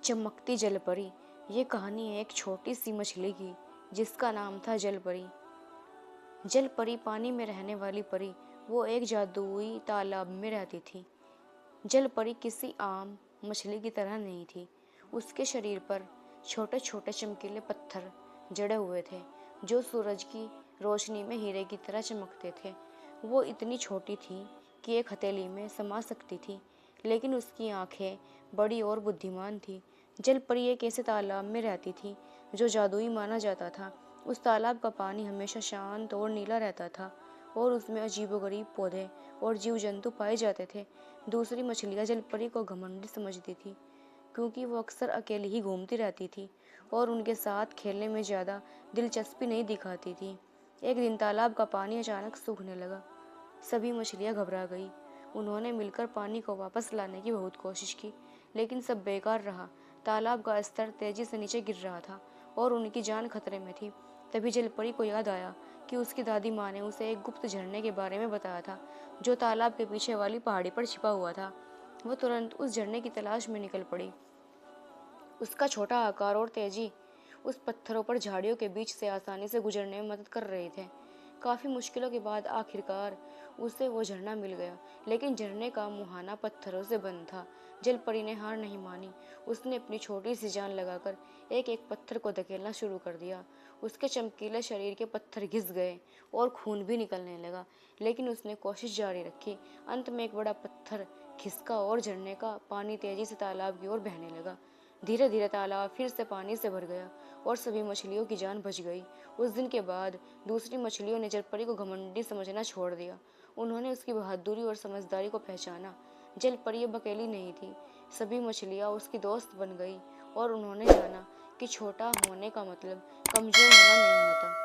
चमकती जलपरी। ये कहानी है एक छोटी सी मछली की जिसका नाम था जलपरी। जलपरी पानी में रहने वाली परी। वो एक जादुई तालाब में रहती थी। जलपरी किसी आम मछली की तरह नहीं थी। उसके शरीर पर छोटे छोटे चमकीले पत्थर जड़े हुए थे जो सूरज की रोशनी में हीरे की तरह चमकते थे। वो इतनी छोटी थी कि एक हथेली में समा सकती थी, लेकिन उसकी आंखें बड़ी और बुद्धिमान थी। जलपरी एक ऐसे तालाब में रहती थी जो जादुई माना जाता था। उस तालाब का पानी हमेशा शांत और नीला रहता था और उसमें अजीबोगरीब पौधे और जीव जंतु पाए जाते थे। दूसरी मछलियाँ जलपरी को घमंडी समझती थी क्योंकि वो अक्सर अकेली ही घूमती रहती थी और उनके साथ खेलने में ज़्यादा दिलचस्पी नहीं दिखाती थी। एक दिन तालाब का पानी अचानक सूखने लगा। सभी मछलियाँ घबरा गई। उन्होंने मिलकर पानी को वापस लाने की बहुत कोशिश की, लेकिन सब बेकार रहा। तालाब का स्तर तेजी से नीचे गिर रहा था और उनकी जान खतरे में थी। तभी जलपरी को याद आया कि उसकी दादी माँ ने उसे एक गुप्त झरने के बारे में बताया था जो तालाब के पीछे वाली पहाड़ी पर छिपा हुआ था। वो तुरंत उस झरने की तलाश में निकल पड़ी। उसका छोटा आकार और तेजी उस पत्थरों पर झाड़ियों के बीच से आसानी से गुजरने में मदद कर रहे थे। काफ़ी मुश्किलों के बाद आखिरकार उसे वो झरना मिल गया, लेकिन झरने का मुहाना पत्थरों से बंद था। जलपरी ने हार नहीं मानी। उसने अपनी छोटी सी जान लगाकर एक एक पत्थर को धकेलना शुरू कर दिया। उसके चमकीले शरीर के पत्थर घिस गए और खून भी निकलने लगा, लेकिन उसने कोशिश जारी रखी। अंत में एक बड़ा पत्थर खिसका और झरने का पानी तेजी से तालाब की ओर बहने लगा। धीरे धीरे तालाब फिर से पानी से भर गया और सभी मछलियों की जान बच गई। उस दिन के बाद दूसरी मछलियों ने जलपरी को घमंडी समझना छोड़ दिया। उन्होंने उसकी बहादुरी और समझदारी को पहचाना। जलपरी अब अकेली नहीं थी, सभी मछलियाँ उसकी दोस्त बन गई और उन्होंने जाना कि छोटा होने का मतलब कमजोर होना नहीं होता।